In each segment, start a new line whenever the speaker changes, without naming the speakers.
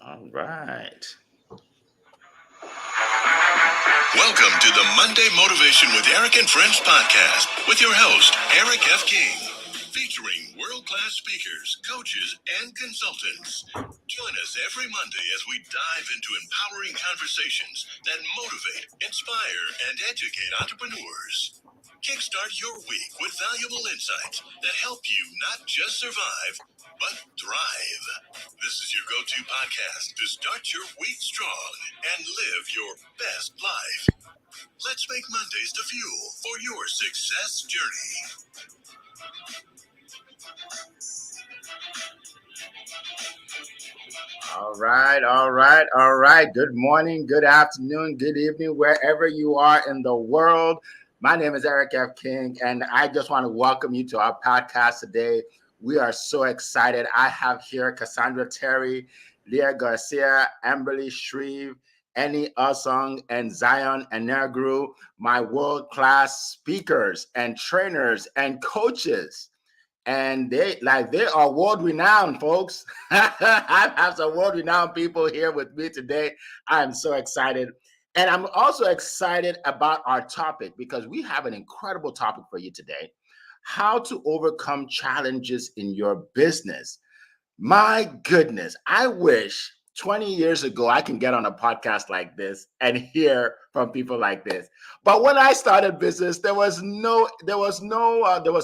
All right.
Welcome to the Monday Motivation with Eric and Friends podcast with your host, Eric F. King, featuring world-class speakers, coaches, and consultants. Join us every Monday as we dive into empowering conversations that motivate, inspire, and educate entrepreneurs. Kickstart your week with valuable insights that help you not just survive, but thrive. This is your go-to podcast to start your week strong and live your best life. Let's make Mondays the fuel for your success journey.
All right. All right. All right. Good morning, good afternoon, good evening, wherever you are in the world. My name is Eric F. King, and I just want to welcome you to our podcast today. We are so excited. I have here Cassandra Terry, Leah Garcia, Amberly Shreve, Annie Usong, and Zion Enegru, my world-class speakers and trainers and coaches. And they are world renowned, folks. I have some world renowned people here with me today. I'm so excited. And I'm also excited about our topic because we have an incredible topic for you today: how to overcome challenges in your business. My goodness, I wish 20 years ago I can get on a podcast like this and hear from people like this. But when I started business, there was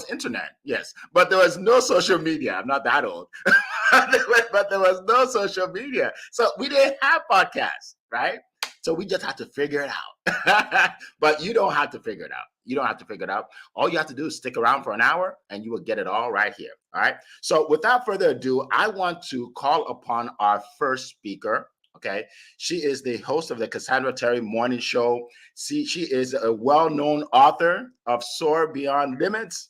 internet, yes, but there was no social media. I'm not that old, but there was no social media. So we didn't have podcasts, right? So we just had to figure it out. But you don't have to figure it out. You don't have to figure it out. All you have to do is stick around for an hour and you will get it all right here. All right. So without further ado, I want to call upon our first speaker. Okay. She is the host of the Cassandra Terry Morning Show. She is a well-known author of Soar Beyond Limits,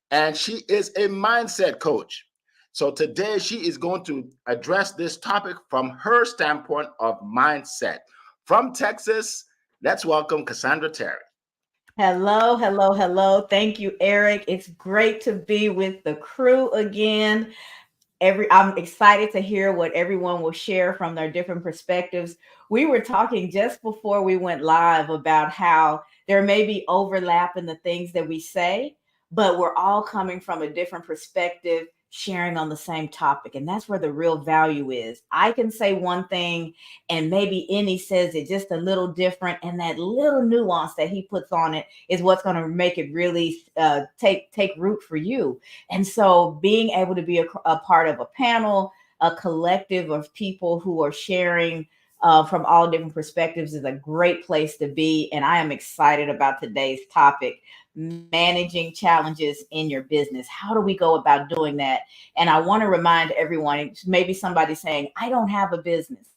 and she is a mindset coach. So today she is going to address this topic from her standpoint of mindset. From Texas, let's welcome Cassandra Terry.
Hello, hello, hello. Thank you, Eric. It's great to be with the crew again. I'm excited to hear what everyone will share from their different perspectives. We were talking just before we went live about how there may be overlap in the things that we say, but we're all coming from a different perspective, sharing on the same topic. And that's where the real value is. I can say one thing and maybe Any says it just a little different, and that little nuance that he puts on it is what's going to make it really take root for you. And so being able to be a part of a panel, a collective of people who are sharing from all different perspectives is a great place to be. And I am excited about today's topic: managing challenges in your business. How do we go about doing that? And I want to remind everyone, maybe somebody saying, I don't have a business.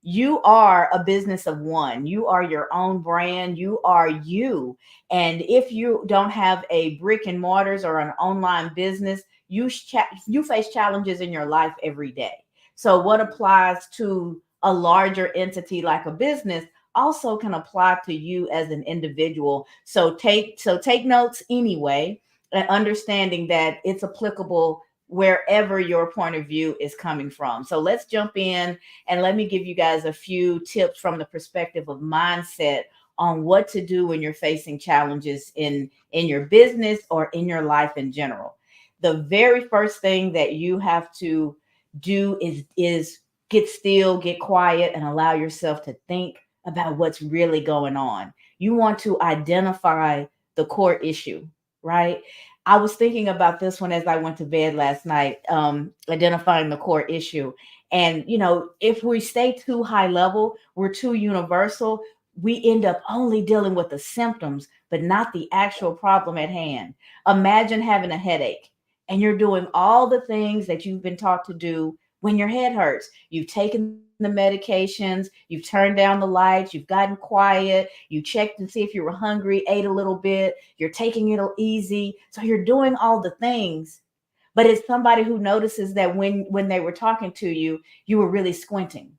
You are a business of one. You are your own brand. You are you. And if you don't have a brick and mortars or an online business, you face challenges in your life every day. So what applies to a larger entity like a business also can apply to you as an individual. So take notes anyway, and understanding that it's applicable wherever your point of view is coming from. So let's jump in and let me give you guys a few tips from the perspective of mindset on what to do when you're facing challenges in your business or in your life in general. The very first thing that you have to do is get still, get quiet, and allow yourself to think about what's really going on. You want to identify the core issue, right? I was thinking about this one as I went to bed last night, identifying the core issue. And, if we stay too high level, we're too universal, we end up only dealing with the symptoms, but not the actual problem at hand. Imagine having a headache and you're doing all the things that you've been taught to do when your head hurts. You've taken the medications, you've turned down the lights, you've gotten quiet, you checked to see if you were hungry, ate a little bit, you're taking it easy. So you're doing all the things, but it's somebody who notices that when they were talking to you, you were really squinting.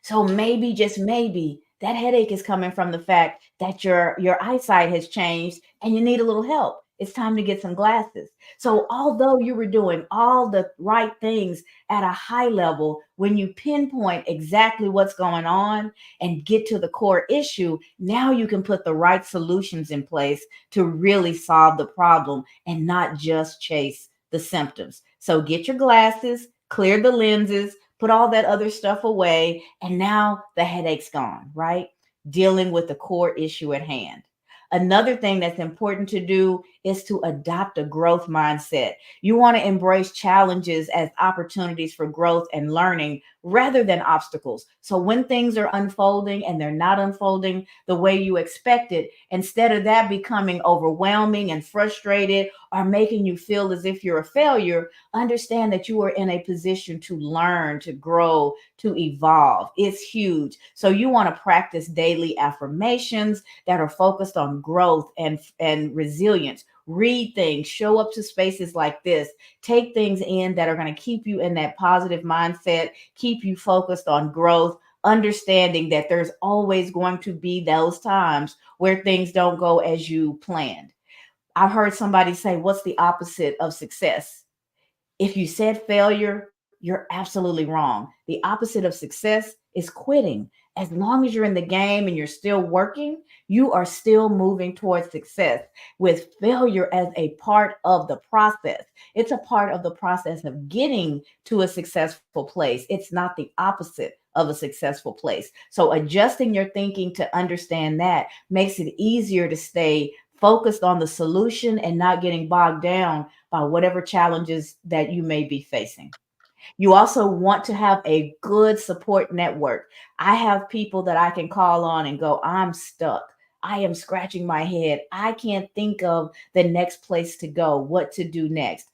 So maybe, just maybe, that headache is coming from the fact that your eyesight has changed and you need a little help. It's time to get some glasses. So although you were doing all the right things at a high level, when you pinpoint exactly what's going on and get to the core issue, now you can put the right solutions in place to really solve the problem and not just chase the symptoms. So get your glasses, clear the lenses, put all that other stuff away, and now the headache's gone, right? Dealing with the core issue at hand. Another thing that's important to do is to adopt a growth mindset. You want to embrace challenges as opportunities for growth and learning rather than obstacles. So when things are unfolding and they're not unfolding the way you expected, instead of that becoming overwhelming and frustrated or making you feel as if you're a failure, understand that you are in a position to learn, to grow, to evolve. It's huge. So you want to practice daily affirmations that are focused on growth and resilience. Read things, show up to spaces like this, take things in that are going to keep you in that positive mindset, keep you focused on growth, understanding that there's always going to be those times where things don't go as you planned. I've heard somebody say, what's the opposite of success? If you said failure, you're absolutely wrong. The opposite of success is quitting. As long as you're in the game and you're still working, you are still moving towards success with failure as a part of the process. It's a part of the process of getting to a successful place. It's not the opposite of a successful place. So adjusting your thinking to understand that makes it easier to stay focused on the solution and not getting bogged down by whatever challenges that you may be facing. You also want to have a good support network. I have people that I can call on and go, I'm stuck. I am scratching my head. I can't think of the next place to go, what to do next.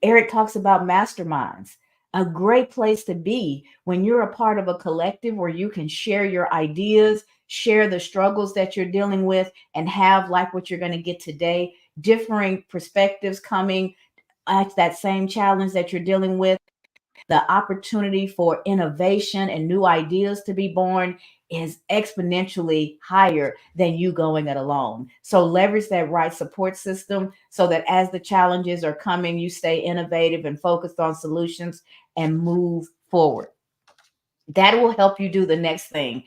Eric talks about masterminds. A great place to be when you're a part of a collective where you can share your ideas, share the struggles that you're dealing with, and have, like what you're going to get today, differing perspectives coming at that same challenge that you're dealing with. The opportunity for innovation and new ideas to be born is exponentially higher than you going it alone. So leverage that right support system so that as the challenges are coming, you stay innovative and focused on solutions and move forward. That will help you do the next thing: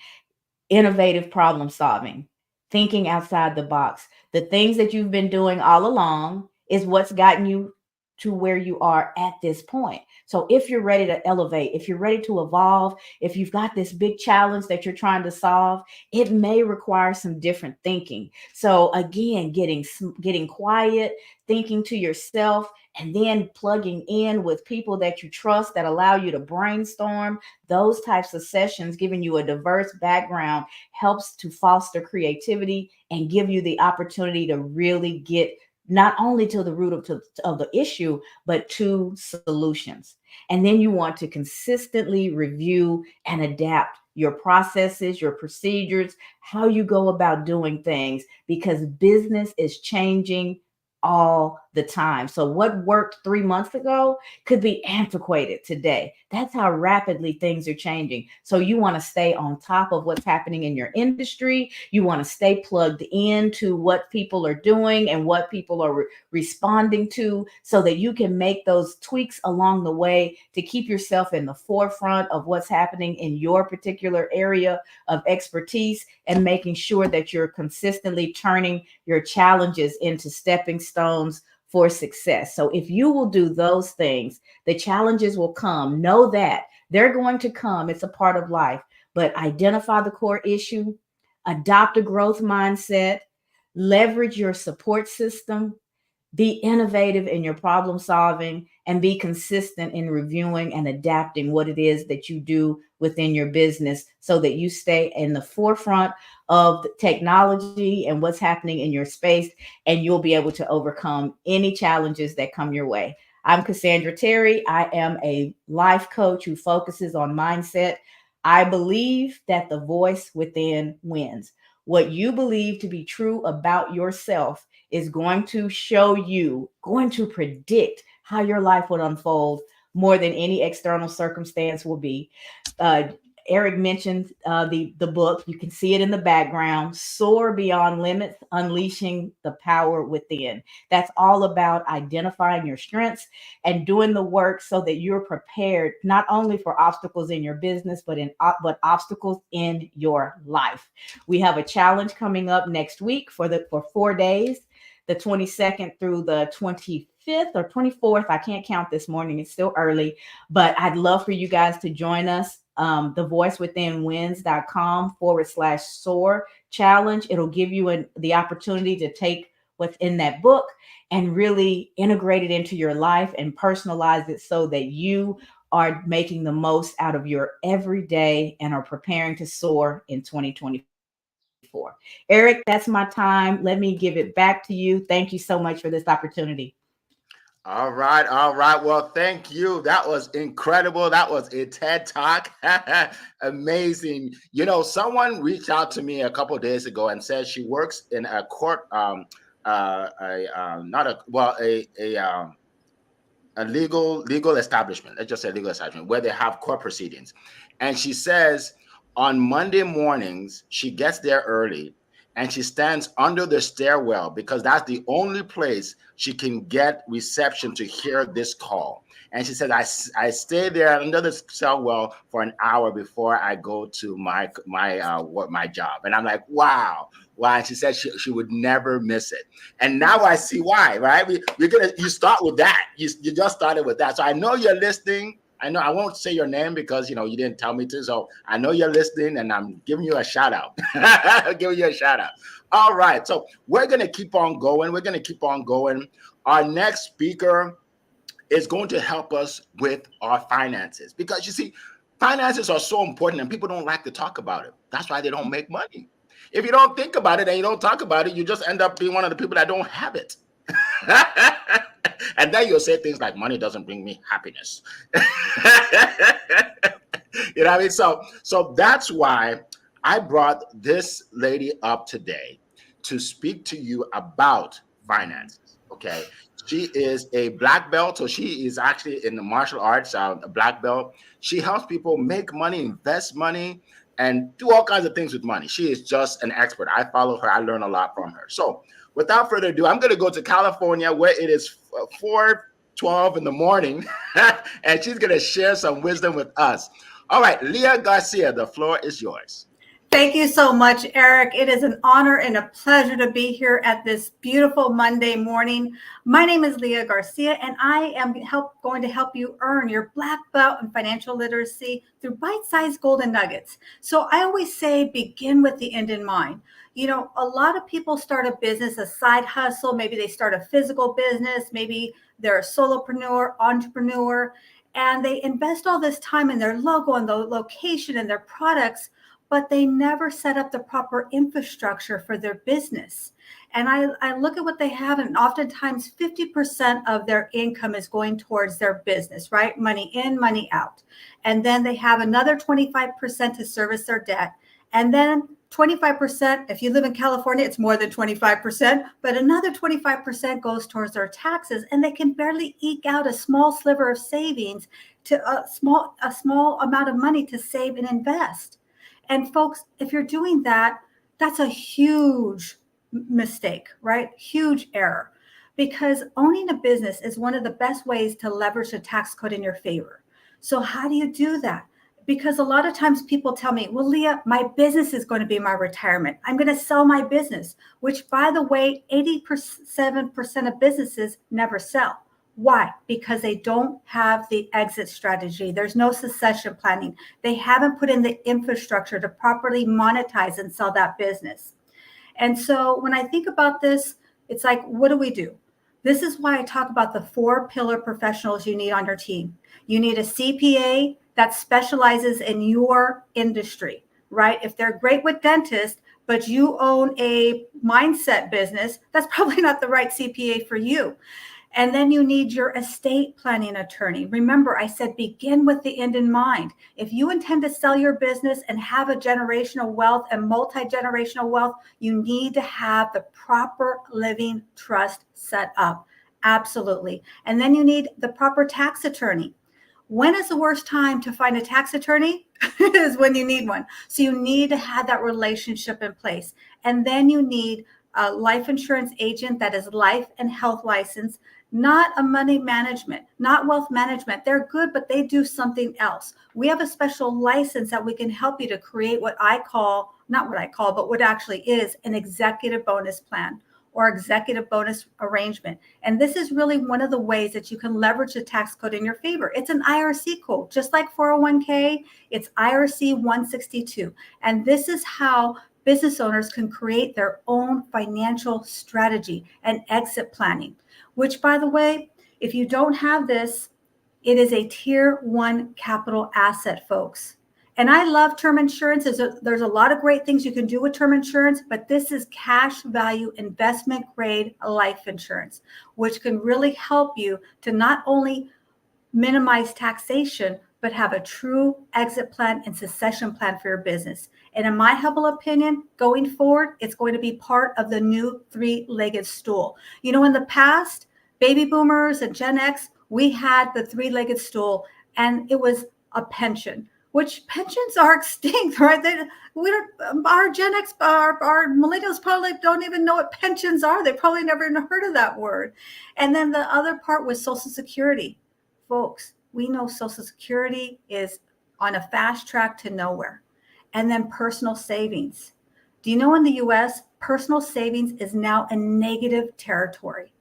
innovative problem solving, thinking outside the box. The things that you've been doing all along is what's gotten you to where you are at this point. So if you're ready to elevate, if you're ready to evolve, if you've got this big challenge that you're trying to solve, it may require some different thinking. So again, getting quiet, thinking to yourself, and then plugging in with people that you trust that allow you to brainstorm. Those types of sessions, giving you a diverse background, helps to foster creativity and give you the opportunity to really get not only to the root of the issue, but to solutions. And then you want to consistently review and adapt your processes, your procedures, how you go about doing things, because business is changing all the time. So what worked 3 months ago could be antiquated today. That's how rapidly things are changing. So you want to stay on top of what's happening in your industry. You want to stay plugged into what people are doing and what people are responding to, so that you can make those tweaks along the way to keep yourself in the forefront of what's happening in your particular area of expertise, and making sure that you're consistently turning your challenges into stepping stones for success. So if you will do those things, the challenges will come. Know that they're going to come. It's a part of life. But identify the core issue, adopt a growth mindset, leverage your support system, be innovative in your problem solving, and be consistent in reviewing and adapting what it is that you do within your business, so that you stay in the forefront of the technology and what's happening in your space, and you'll be able to overcome any challenges that come your way. I'm Cassandra Terry. I am a life coach who focuses on mindset. I believe that the voice within wins. What you believe to be true about yourself is going to show you, going to predict how your life would unfold more than any external circumstance will be. Eric mentioned the book. You can see it in the background, Soar Beyond Limits, Unleashing the Power Within. That's all about identifying your strengths and doing the work so that you're prepared not only for obstacles in your business, but obstacles in your life. We have a challenge coming up next week for 4 days, the 22nd through the 25th or 24th. I can't count this morning. It's still early, but I'd love for you guys to join us. thevoicewithinwins.com/soar challenge. It'll give you the opportunity to take what's in that book and really integrate it into your life and personalize it so that you are making the most out of your everyday and are preparing to soar in 2024. Eric, that's my time. Let me give it back to you. Thank you so much for this opportunity.
All right. Well, thank you. That was incredible. That was a TED Talk. Amazing. You know, someone reached out to me a couple of days ago and said she works in a court, a legal establishment. Let's just say legal establishment where they have court proceedings. And she says on Monday mornings, she gets there early and she stands under the stairwell because that's the only place she can get reception to hear this call. And she said, I stay there under the stairwell for an hour before I go to my job. And I'm like, wow. And she said she would never miss it. And now I see why, right? You start with that. You just started with that. So I know you're listening. I know I won't say your name because, you didn't tell me to. So I know you're listening and I'm giving you a shout out. All right. So we're going to keep on going. Our next speaker is going to help us with our finances because, you see, finances are so important and people don't like to talk about it. That's why they don't make money. If you don't think about it and you don't talk about it, you just end up being one of the people that don't have it. And then you'll say things like, money doesn't bring me happiness. You know what I mean? So that's why I brought this lady up today to speak to you about finances, okay? She is a black belt, so she is actually in the martial arts, a black belt. She helps people make money, invest money, and do all kinds of things with money. She is just an expert. I follow her. I learn a lot from her. So without further ado, I'm going to go to California where it is 4:12 in the morning, and she's going to share some wisdom with us. All right, Leah Garcia, the floor is yours.
Thank you so much, Eric. It is an honor and a pleasure to be here at this beautiful Monday morning. My name is Leah Garcia, and I am going to help you earn your black belt in financial literacy through bite-sized golden nuggets. So I always say, begin with the end in mind. You know, a lot of people start a business, a side hustle. Maybe they start a physical business. Maybe they're a solopreneur, entrepreneur, and they invest all this time in their logo and the location and their products, but they never set up the proper infrastructure for their business. And I look at what they have, and oftentimes 50% of their income is going towards their business, right? Money in, money out. And then they have another 25% to service their debt. And then 25%, if you live in California, it's more than 25%, but another 25% goes towards their taxes, and they can barely eke out a small sliver of savings to a small amount of money to save and invest. And folks, if you're doing that, that's a huge mistake, right? Huge error, because owning a business is one of the best ways to leverage the tax code in your favor. So how do you do that? Because a lot of times people tell me, well, Leah, my business is going to be my retirement. I'm going to sell my business, which, by the way, 87% of businesses never sell. Why? Because they don't have the exit strategy. There's no succession planning. They haven't put in the infrastructure to properly monetize and sell that business. And so when I think about this, it's like, what do? This is why I talk about the 4 pillar professionals you need on your team. You need a CPA that specializes in your industry, right? If they're great with dentists, but you own a mindset business, that's probably not the right CPA for you. And then you need your estate planning attorney. Remember, I said begin with the end in mind. If you intend to sell your business and have a generational wealth and multi-generational wealth, you need to have the proper living trust set up. Absolutely. And then you need the proper tax attorney. When is the worst time to find a tax attorney? Is when you need one. So you need to have that relationship in place. And then you need a life insurance agent that is life and health licensed, not a money management, not wealth management. They're good, but they do something else. We have a special license that we can help you to create what I call, not what I call, but what actually is an executive bonus plan or executive bonus arrangement. And this is really one of the ways that you can leverage the tax code in your favor. It's an IRC code, just like 401k, it's IRC 162. And this is how business owners can create their own financial strategy and exit planning, which, by the way, if you don't have this, it is a tier 1 capital asset, folks. And I love term insurance. There's a lot of great things you can do with term insurance, but this is cash value investment grade life insurance, which can really help you to not only minimize taxation, but have a true exit plan and succession plan for your business. And in my humble opinion, going forward, it's going to be part of the new 3-legged stool. You know, in the past, baby boomers and Gen X, we had the 3-legged stool, and it was a pension, which pensions are extinct, right? Our Gen X, our millennials probably don't even know what pensions are. They probably never even heard of that word. And then the other part was Social Security. Folks, we know Social Security is on a fast track to nowhere. And then personal savings. Do you know in the US, personal savings is now a negative territory?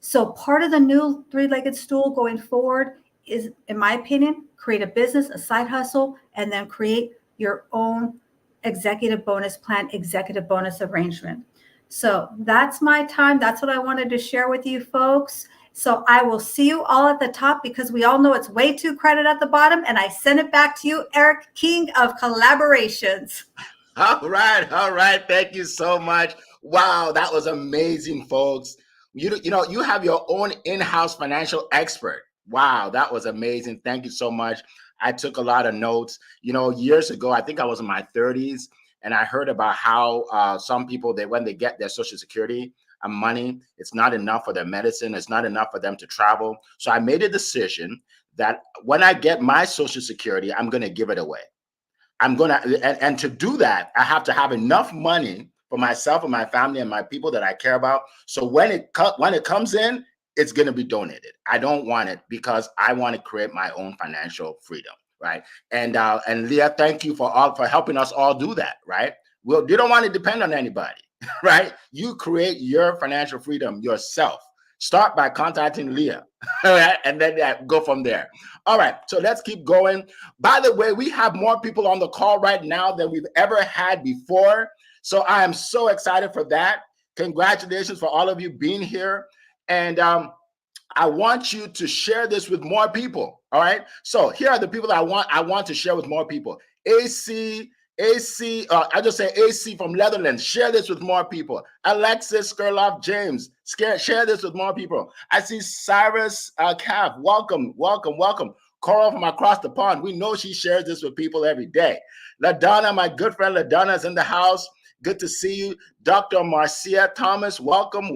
So part of the new 3-legged stool going forward is, in my opinion, create a business, a side hustle, and then create your own executive bonus plan, executive bonus arrangement. So that's my time. That's what I wanted to share with you folks. So I will see you all at the top, because we all know it's way too crowded at the bottom. And I send it back to you, Eric, king of collaborations.
All right. Thank you so much. Wow, that was amazing, folks. You know, you have your own in-house financial expert. Wow, that was amazing. Thank you so much. I took a lot of notes. You know, years ago, I think I was in my 30s, and I heard about how some people, when they get their Social Security and money, it's not enough for their medicine. It's not enough for them to travel. So I made a decision that when I get my Social Security, I'm going to give it away. And to do that, I have to have enough money for myself and my family and my people that I care about. So when it comes in, it's going to be donated. I don't want it, because I want to create my own financial freedom, right? And Leah, thank you for helping us all do that, right? Well, you don't want to depend on anybody, right? You create your financial freedom yourself. Start by contacting Leah, all right? And then go from there. All right, so let's keep going. By the way, we have more people on the call right now than we've ever had before. So I am so excited for that. Congratulations for all of you being here. And I want you to share this with more people. All right. So here are the people that I want to share with more people. AC, I just say AC from Netherlands. Share this with more people. Alexis Skurloff James. Share this with more people. I see Cyrus Cav. Welcome. Coral from across the pond. We know she shares this with people every day. LaDonna, my good friend LaDonna, is in the house. Good to see you. Dr. Marcia Thomas, welcome.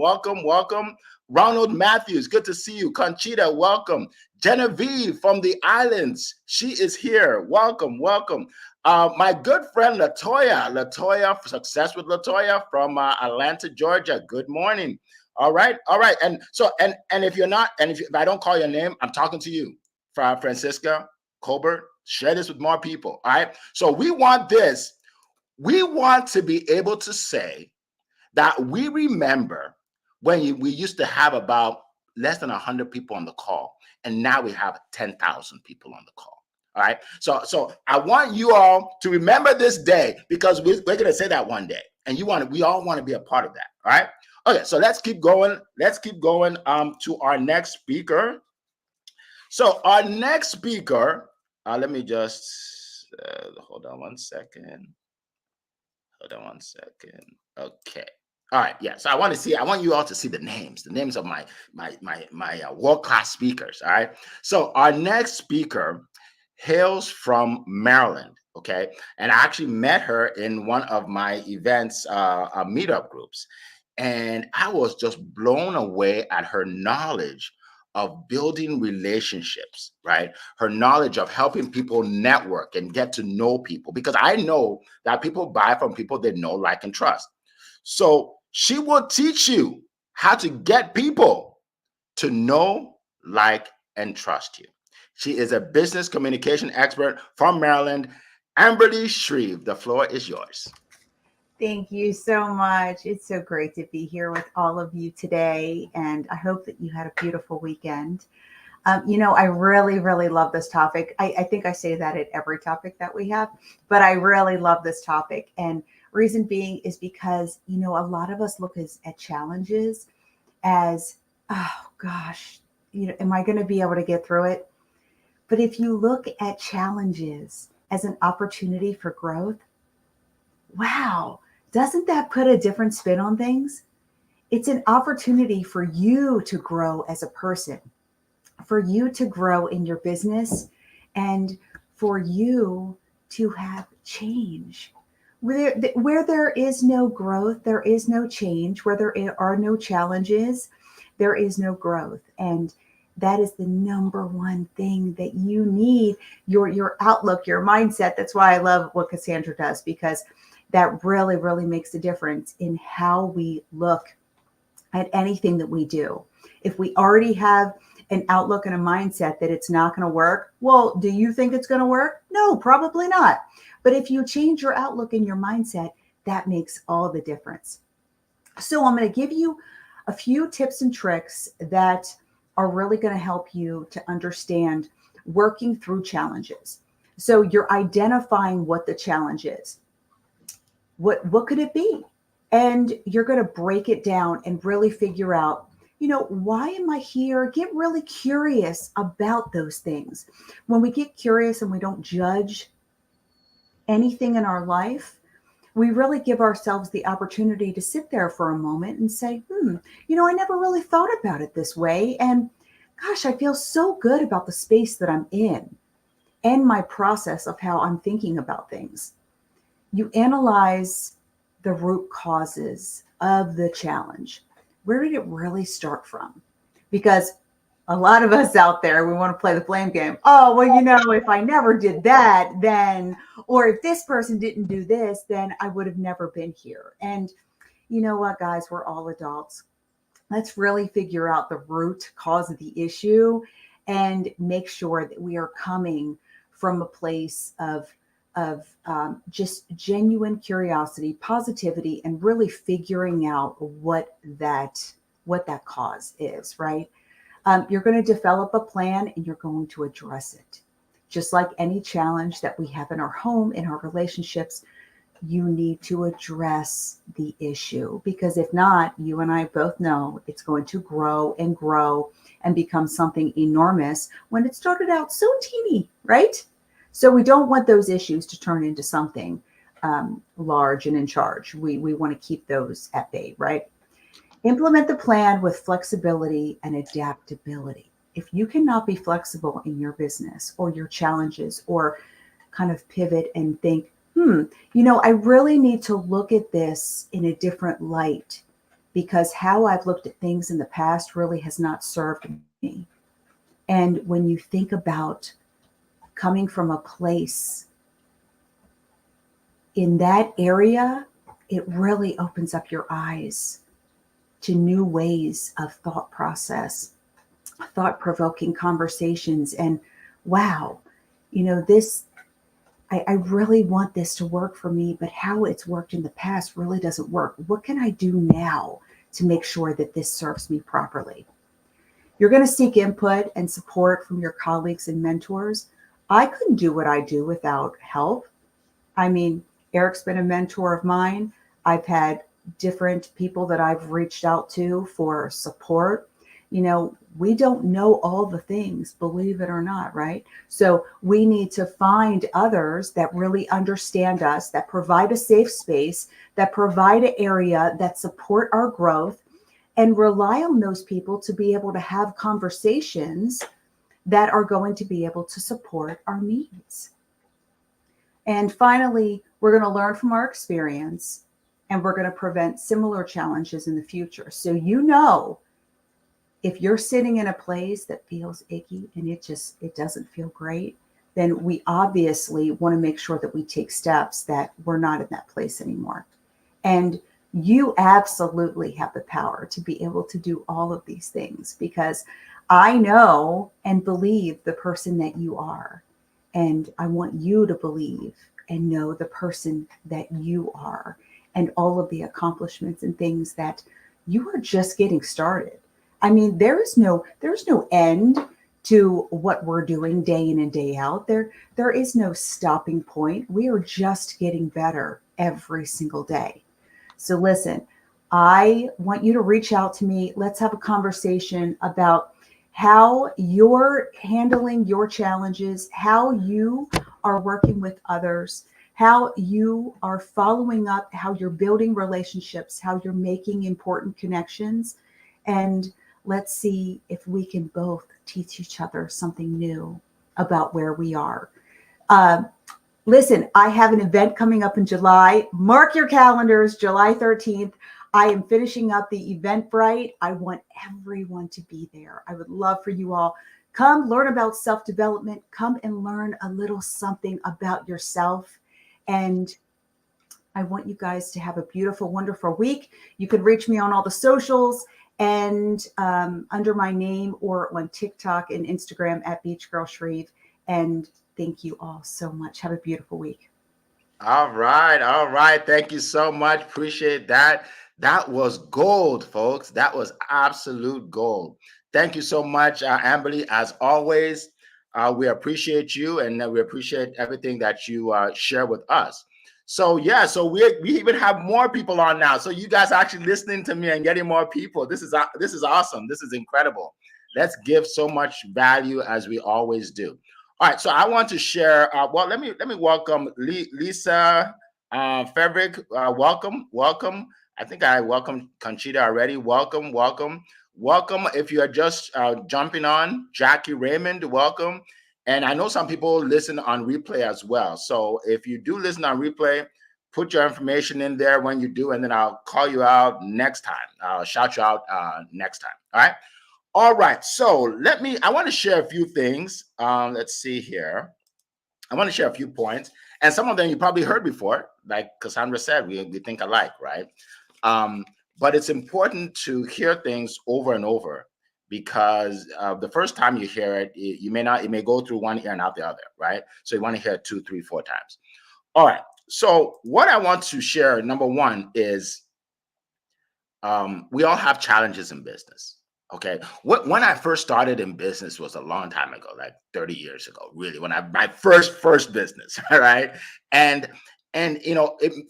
Ronald Matthews, good to see you. Conchita, welcome. Genevieve from the islands, she is here. Welcome. My good friend Latoya, Success with Latoya from Atlanta, Georgia. Good morning. All right. And so, and if you're not, and if I don't call your name, I'm talking to you. Francisca Colbert, share this with more people. All right. So we want this. We want to be able to say that we remember when we used to have about less than 100 people on the call, and now we have 10,000 people on the call. All right. So I want you all to remember this day, because we're going to say that one day, and we all want to be a part of that. All right. Okay. So let's keep going. To our next speaker. So our next speaker, let me just hold on one second. Okay. All right. Yeah. So I want you all to see the names of my world-class speakers. All right. So our next speaker hails from Maryland. Okay. And I actually met her in one of my events, meetup groups. And I was just blown away at her knowledge of building relationships, right? Her knowledge of helping people network and get to know people, because I know that people buy from people they know, like, and trust. So she will teach you how to get people to know, like, and trust you. She is a business communication expert from Maryland. Amberly Shreve, the floor is yours.
Thank you so much. It's so great to be here with all of you today, and I hope that you had a beautiful weekend. I really, really love this topic. I think I say that at every topic that we have, but I really love this topic. And reason being is because, a lot of us look at challenges as, oh gosh, am I going to be able to get through it? But if you look at challenges as an opportunity for growth, wow, doesn't that put a different spin on things? It's an opportunity for you to grow as a person, for you to grow in your business, and for you to have change. Where there is no growth, there is no change. Where there are no challenges, there is no growth. And that is the number one thing that you need, your outlook, your mindset. That's why I love what Cassandra does, because that really, really makes a difference in how we look at anything that we do. If we already have an outlook and a mindset that it's not going to work, well, do you think it's going to work? No, probably not. But if you change your outlook and your mindset, that makes all the difference. So I'm going to give you a few tips and tricks that are really going to help you to understand working through challenges. So you're identifying what the challenge is. What could it be? And you're going to break it down and really figure out, why am I here? Get really curious about those things. When we get curious and we don't judge anything in our life, we really give ourselves the opportunity to sit there for a moment and say, I never really thought about it this way. And gosh, I feel so good about the space that I'm in and my process of how I'm thinking about things. You analyze the root causes of the challenge. Where did it really start from? Because a lot of us out there, we want to play the blame game. Oh, well, if I never did that, then, or if this person didn't do this, then I would have never been here. And you know what, guys, we're all adults. Let's really figure out the root cause of the issue and make sure that we are coming from a place of just genuine curiosity, positivity, and really figuring out what that cause is, right? You're going to develop a plan and you're going to address it. Just like any challenge that we have in our home, in our relationships, you need to address the issue, because if not, you and I both know it's going to grow and become something enormous when it started out so teeny, right? So we don't want those issues to turn into something large and in charge. We want to keep those at bay, right? Implement the plan with flexibility and adaptability. If you cannot be flexible in your business or your challenges, or kind of pivot and think, I really need to look at this in a different light, because how I've looked at things in the past really has not served me. And when you think about coming from a place in that area, it really opens up your eyes to new ways of thought process, thought-provoking conversations. And wow, I really want this to work for me, but how it's worked in the past really doesn't work. What can I do now to make sure that this serves me properly? You're going to seek input and support from your colleagues and mentors. I couldn't do what I do without help. I mean, Eric's been a mentor of mine. I've had different people that I've reached out to for support. We don't know all the things, believe it or not, right? So we need to find others that really understand us, that provide a safe space, that provide an area that support our growth, and rely on those people to be able to have conversations that are going to be able to support our needs. And finally, we're going to learn from our experience, and we're going to prevent similar challenges in the future. So if you're sitting in a place that feels icky and it doesn't feel great, then we obviously want to make sure that we take steps that we're not in that place anymore. And you absolutely have the power to be able to do all of these things, because I know and believe the person that you are. And I want you to believe and know the person that you are, and all of the accomplishments and things that you are just getting started. I mean, there's no end to what we're doing day in and day out. There is no stopping point. We are just getting better every single day. So listen, I want you to reach out to me. Let's have a conversation about how you're handling your challenges, how you are working with others, how you are following up, how you're building relationships, how you're making important connections. And let's see if we can both teach each other something new about where we are. Listen, I have an event coming up in July. Mark your calendars, July 13th. I am finishing up the Eventbrite. I want everyone to be there. I would love for you all. Come learn about self-development. Come and learn a little something about yourself. And I want you guys to have a beautiful, wonderful week. You can reach me on all the socials and under my name, or on TikTok and Instagram at Beach Girl Shreve. And thank you all so much. Have a beautiful week.
All right. Thank you so much. Appreciate that. That was gold, folks. That was absolute gold. Thank you so much, Amberly. As always, we appreciate you, and we appreciate everything that you share with us. So yeah, so we even have more people on now. So you guys are actually listening to me and getting more people. This is awesome. This is incredible. Let's give so much value as we always do. All right, so I want to share. Well, let me welcome Lisa Feverick. Welcome. I think I welcomed Conchita already. Welcome. If you are just jumping on, Jackie Raymond, welcome. And I know some people listen on replay as well. So if you do listen on replay, put your information in there when you do, and then I'll call you out next time. I'll shout you out next time. All right. So I want to share a few things. Let's see here. I want to share a few points, and some of them you probably heard before. Like Cassandra said, we think alike, right? But it's important to hear things over and over, because the first time you hear it, it may go through one ear and out the other, right? So you want to hear it 2, 3, 4 times. All right. So what I want to share, number one, is we all have challenges in business. Okay. When I first started in business was a long time ago, like 30 years ago, really, my first business. All right. And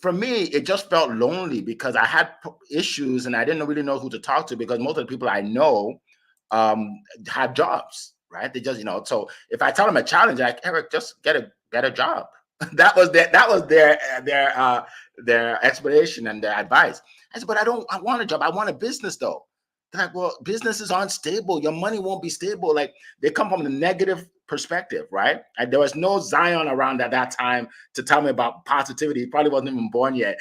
for me, it just felt lonely because I had issues and I didn't really know who to talk to, because most of the people I know have jobs, right? They just, so if I tell them a challenge, like, Eric, just get a job. That was their explanation and their advice. I said, but I want a job. I want a business though. They're like, well, businesses aren't stable. Your money won't be stable. Like, they come from the negative perspective, right? And there was no Zion around at that time to tell me about positivity. He probably wasn't even born yet.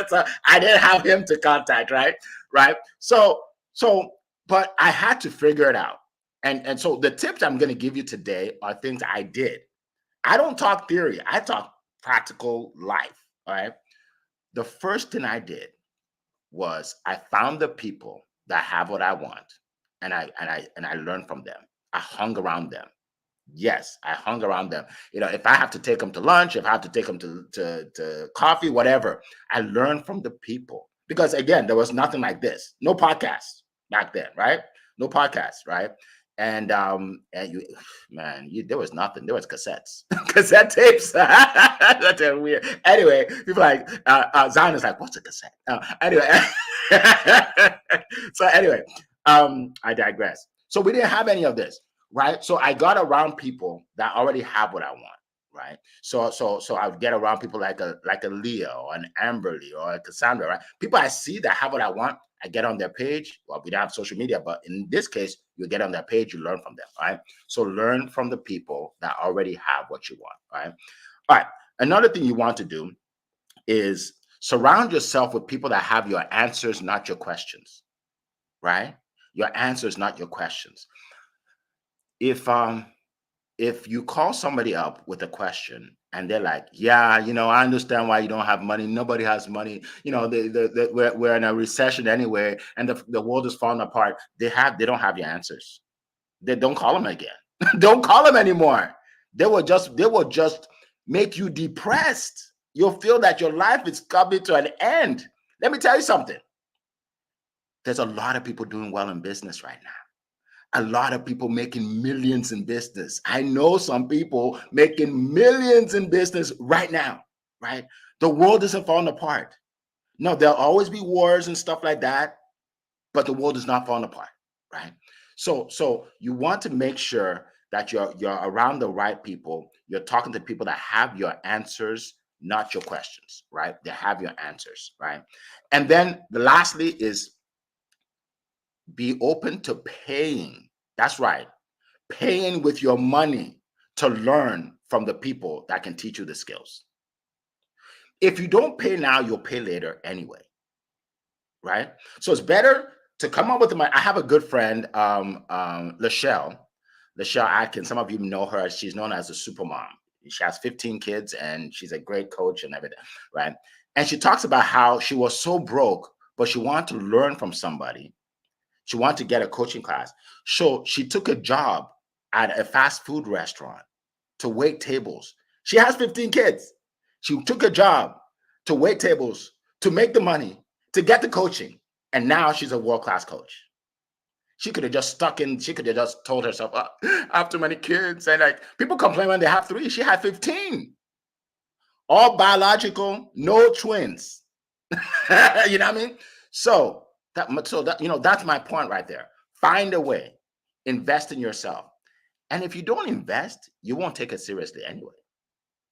So I didn't have him to contact, right? So, but I had to figure it out. And so the tips I'm going to give you today are things I did. I don't talk theory. I talk practical life, all right? The first thing I did was I found the people that have what I want, and I learned from them. I hung around them. Yes, I hung around them. If I have to take them to lunch, if I have to take them to coffee, whatever, I learned from the people. Because again, there was nothing like this. No podcasts back then, right? No podcasts, right? And there was nothing. There was cassettes, cassette tapes. That's weird. Anyway, people like Zion is like, what's a cassette? Anyway, so anyway, I digress. So we didn't have any of this, right? So I got around people that already have what I want, right? So I would get around people like a Leah or an Amberly or a Cassandra, right? People I see that have what I want. I get on their page. Well, we don't have social media, but in this case, you get on their page, you learn from them, right? So learn from the people that already have what you want, right? All right. Another thing you want to do is surround yourself with people that have your answers, not your questions, right? Your answers, not your questions. If you call somebody up with a question and they're like, yeah, I understand why you don't have money. Nobody has money. We're in a recession anyway, and the world is falling apart. They don't have your answers. They don't call them again. Don't call them anymore. They will just make you depressed. You'll feel that your life is coming to an end. Let me tell you something. There's a lot of people doing well in business right now. A lot of people making millions in business. I know some people making millions in business right now, right? The world isn't falling apart. No, there'll always be wars and stuff like that, but the world is not falling apart, right? So you want to make sure that you're around the right people. You're talking to people that have your answers, not your questions, right? They have your answers, right? And then lastly is be open to paying. That's right. Paying with your money to learn from the people that can teach you the skills. If you don't pay now, you'll pay later anyway, right? So it's better to come up with the money. I have a good friend, Lachelle Atkins. Some of you know her. She's known as a super mom. She has 15 kids and she's a great coach and everything, right? And she talks about how she was so broke, but she wanted to learn from somebody. She wanted to get a coaching class. So she took a job at a fast food restaurant to wait tables. She has 15 kids. She took a job to wait tables, to make the money, to get the coaching. And now she's a world-class coach. She could have just told herself, oh, I have too many kids. And like people complain when they have 3. She had 15. All biological, no twins. You know what I mean? So that's my point right there. Find a way, invest in yourself. And if you don't invest, you won't take it seriously anyway,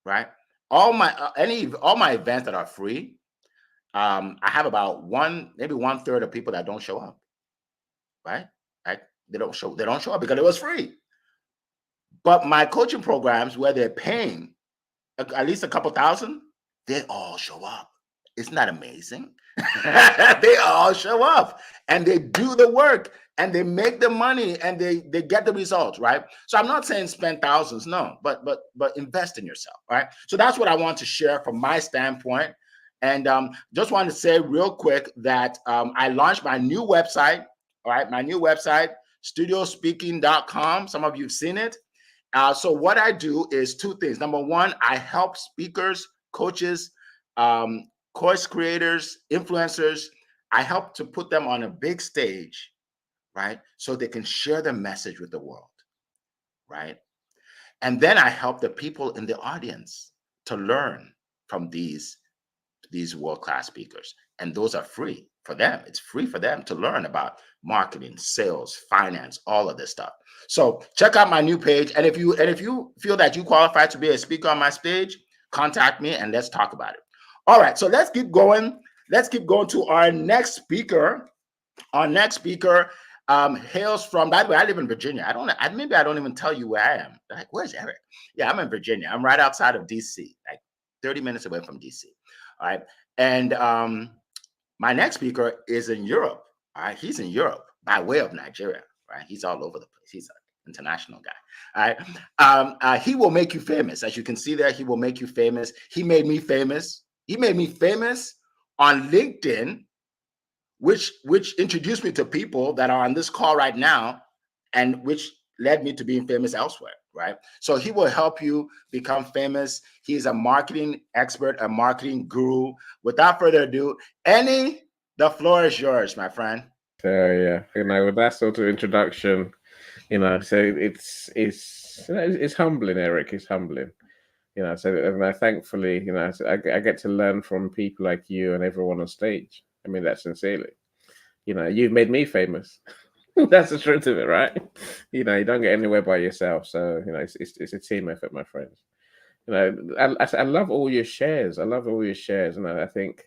right? All my events that are free, I have about maybe 1/3 of people that don't show up, right? They don't show up because it was free. But my coaching programs where they're paying at least a couple thousand, they all show up. Isn't that amazing? They all show up and they do the work and they make the money and they get the results, right? So I'm not saying spend thousands, no, but invest in yourself, right? So that's what I want to share from my standpoint. And just wanted to say real quick that I launched my new website, all right? My new website, studiospeaking.com. Some of you have seen it. So what I do is 2 things. Number 1, I help speakers, coaches, course creators, influencers. I help to put them on a big stage, right? So they can share the message with the world, right? And then I help the people in the audience to learn from these world-class speakers. And those are free for them. It's free for them to learn about marketing, sales, finance, all of this stuff. So check out my new page. And if you feel that you qualify to be a speaker on my stage, contact me and let's talk about it. All right, so let's keep going. Let's keep going to our next speaker. Our next speaker hails from, by the way, I live in Virginia. Maybe I don't even tell you where I am. Like, where's Eric? Yeah, I'm in Virginia. I'm right outside of DC, like 30 minutes away from DC. All right. And my next speaker is in Europe. All right. He's in Europe by way of Nigeria. Right. He's all over the place. He's an international guy. All right. He will make you famous. As you can see there, he will make you famous. He made me famous. He made me famous on LinkedIn, which introduced me to people that are on this call right now, and which led me to being famous elsewhere, right? So he will help you become famous. He's a marketing expert, a marketing guru. Without further ado, Eni, the floor is yours, my friend.
Yeah, with that sort of introduction, so it's humbling, Eric. It's humbling. So thankfully, I get to learn from people like you and everyone on stage. I mean that sincerely. You've made me famous. That's the truth of it, right? You don't get anywhere by yourself. So, it's a team effort, my friends. I love all your shares. I think,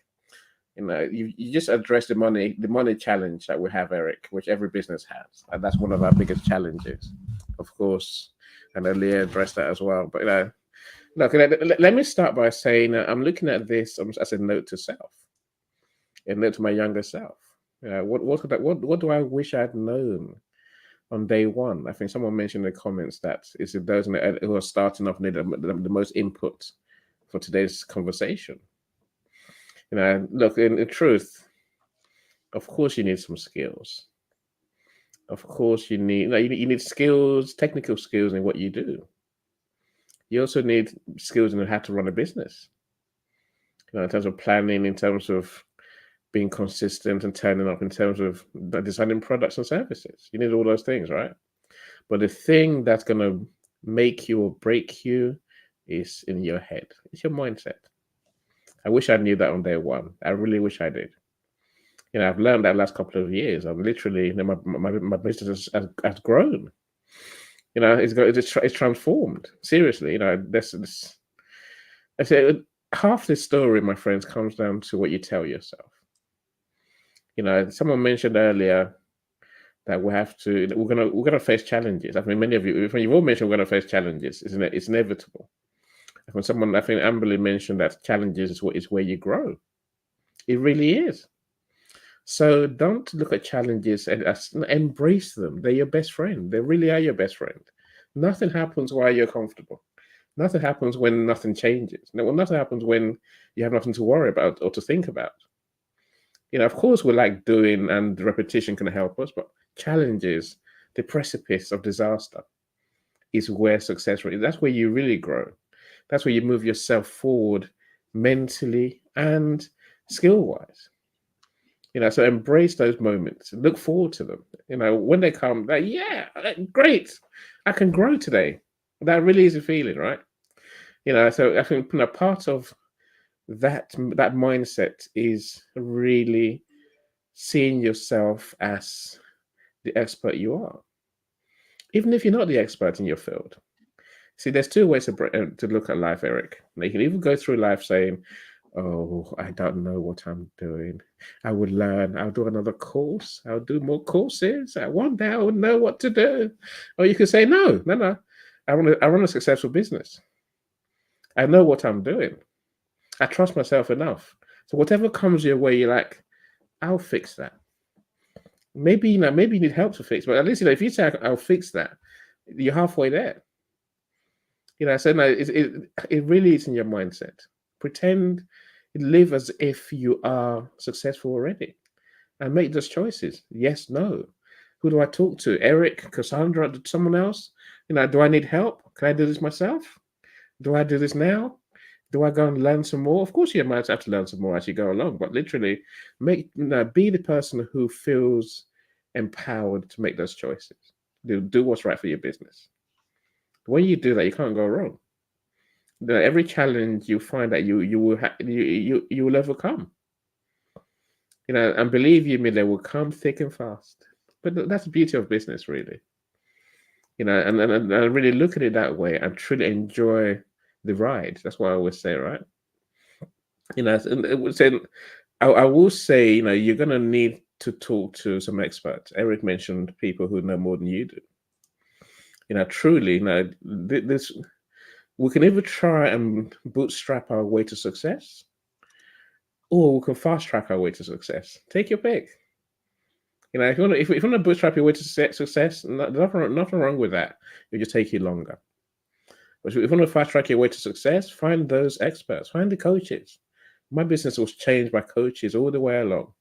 you just address the money challenge that we have, Eric, which every business has. And that's one of our biggest challenges, of course. And Leah addressed that as well. But, look, let me start by saying I'm looking at this as a note to self, a note to my younger self. What do I wish I'd known on day one? I think someone mentioned in the comments that it's those who are starting off need the most input for today's conversation. Look, in truth, of course you need some skills. Of course you need you need skills, technical skills in what you do. You also need skills in how to run a business. In terms of planning, in terms of being consistent and turning up, in terms of designing products and services. You need all those things, right? But the thing that's going to make you or break you is in your head. It's your mindset. I wish I knew that on day one. I really wish I did. I've learned that last couple of years. I'm literally, my business has grown. It's transformed. Seriously, this I say half this story, my friends, comes down to what you tell yourself. Someone mentioned earlier that we're gonna face challenges. I mean, many of you've all mentioned we're gonna face challenges. It's inevitable. I think Amberly mentioned that challenges is where you grow. It really is. So don't look at challenges and embrace them. They're your best friend. They really are your best friend. Nothing happens while you're comfortable. Nothing happens when nothing changes. Nothing happens when you have nothing to worry about or to think about. Of course, we like doing, and repetition can help us, but challenges, the precipice of disaster, is where success is. That's where you really grow. That's where you move yourself forward mentally and skill-wise. So embrace those moments. Look forward to them. When they come, great. I can grow today. That really is a feeling, right? So I think part of that mindset is really seeing yourself as the expert you are, even if you're not the expert in your field. See, there's two ways to look at life, Eric. You can either go through life saying, "Oh, I don't know what I'm doing. I would learn. I'll do another course. I'll do more courses. One day I would know what to do." Or you could say, "No. I run a successful business. I know what I'm doing. I trust myself enough. So whatever comes your way, you're like, I'll fix that." Maybe you need help to fix, but at least if you say I'll fix that, you're halfway there. So no, it really is in your mindset. Pretend, live as if you are successful already, and make those choices. Yes, no. Who do I talk to? Eric, Cassandra, someone else? Do I need help? Can I do this myself? Do I do this now? Do I go and learn some more? Of course, you might have to learn some more as you go along, but literally, be the person who feels empowered to make those choices. Do what's right for your business. When you do that, you can't go wrong. Every challenge you find that you will overcome. And believe you me, they will come thick and fast. But that's the beauty of business, really. And I really look at it that way and truly enjoy the ride. That's what I always say, right? I will say, you're gonna need to talk to some experts. Eric mentioned people who know more than you do. Truly, this we can either try and bootstrap our way to success, or we can fast track our way to success. Take your pick. If you want to bootstrap your way to success, nothing wrong with that. It'll just take you longer. But if you want to fast track your way to success, find those experts, find the coaches. My business was changed by coaches all the way along.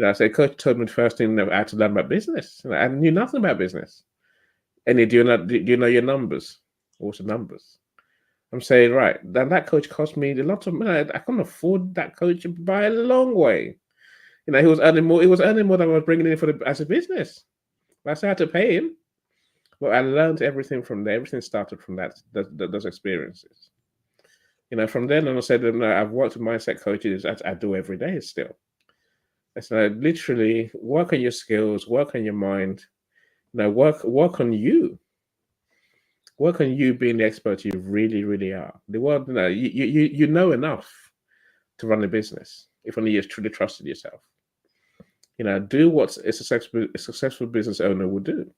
I say, coach told me the first thing I had to learn about business. I knew nothing about business. And do you know your numbers? What's the numbers? I'm saying, right, then that coach cost me a lot of money. I couldn't afford that coach by a long way. He was earning more. He was earning more than I was bringing in as a business. But I still had to pay him. But I learned everything from there. Everything started from those experiences. From then on, I said, I've worked with mindset coaches as I do every day still. So literally work on your skills, work on your mind. Work on you. Work on you being the expert you really, really are. The world, you know enough to run a business if only you truly trusted yourself. Do what a successful business owner would do.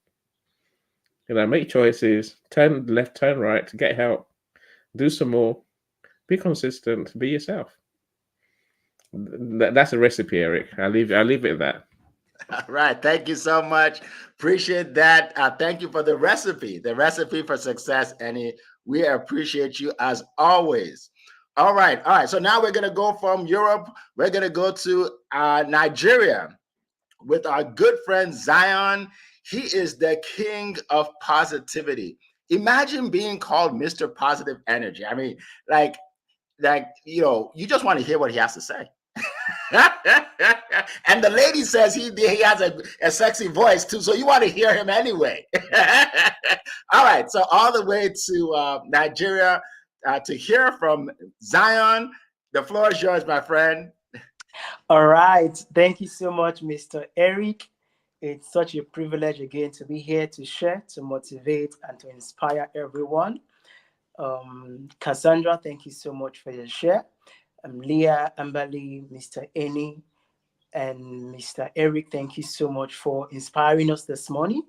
Make choices, turn left, turn right, get help, do some more, be consistent, be yourself. That's a recipe, Eric. I'll leave it at that.
All right. Thank you so much. Appreciate that. Thank you for the recipe for success, Annie. We appreciate you as always. All right. All right. So now we're going to go from Europe. We're going to go to Nigeria with our good friend Zion. He is the king of positivity. Imagine being called Mr. Positive Energy. I mean, like, you just want to hear what he has to say. And the lady says he has a sexy voice too, so you want to hear him anyway. All right, so all the way to Nigeria to hear from Zion. The floor is yours, my friend.
All right. Thank you so much, Mr. Eric. It's such a privilege again to be here to share, to motivate, and to inspire everyone. Cassandra, thank you so much for your share. Leah, Amberly, Mr. Annie, and Mr. Eric, thank you so much for inspiring us this morning.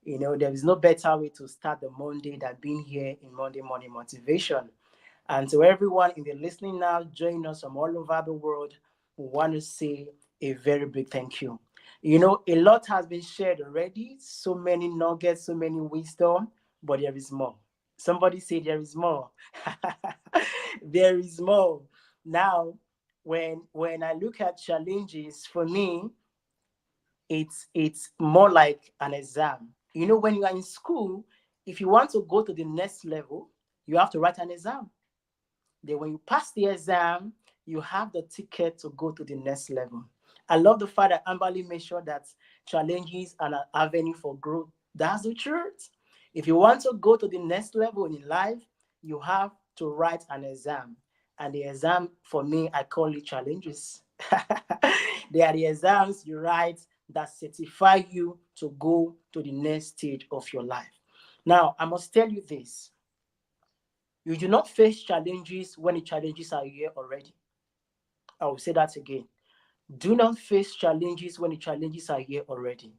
You know, there is no better way to start the Monday than being here in Monday Morning Motivation. And to everyone in the listening now, join us from all over the world, we want to say a very big thank you. You know, a lot has been shared already, so many nuggets, so many wisdom, but there is more. Somebody say there is more. There is more. Now, when I look at challenges, for me, it's more like an exam. You know, when you are in school, if you want to go to the next level, you have to write an exam. Then when you pass the exam, you have the ticket to go to the next level. I love the fact that Amberly made sure that challenges are an avenue for growth. That's the truth. If you want to go to the next level in life, you have to write an exam. And the exam, for me, I call it challenges. They are the exams you write that certify you to go to the next stage of your life. Now, I must tell you this. You do not face challenges when the challenges are here already. I will say that again. Do not face challenges when the challenges are here already.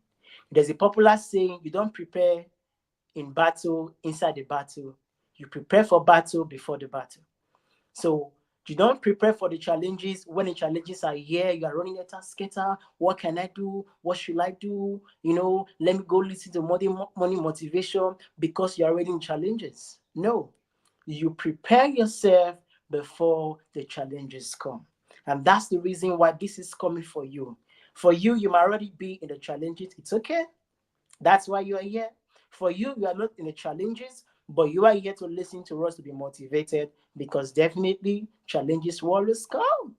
There's a popular saying, you don't prepare in battle, inside the battle. You prepare for battle before the battle. So you don't prepare for the challenges when the challenges are here. You are running a task-getter. What can I do? What should I do? You know, let me go listen to morning motivation because you're already in challenges. No, you prepare yourself before the challenges come. And that's the reason why this is coming for you. For you, you might already be in the challenges. It's okay. That's why you are here. For you, you are not in the challenges, but you are here to listen to us to be motivated because definitely challenges will always come.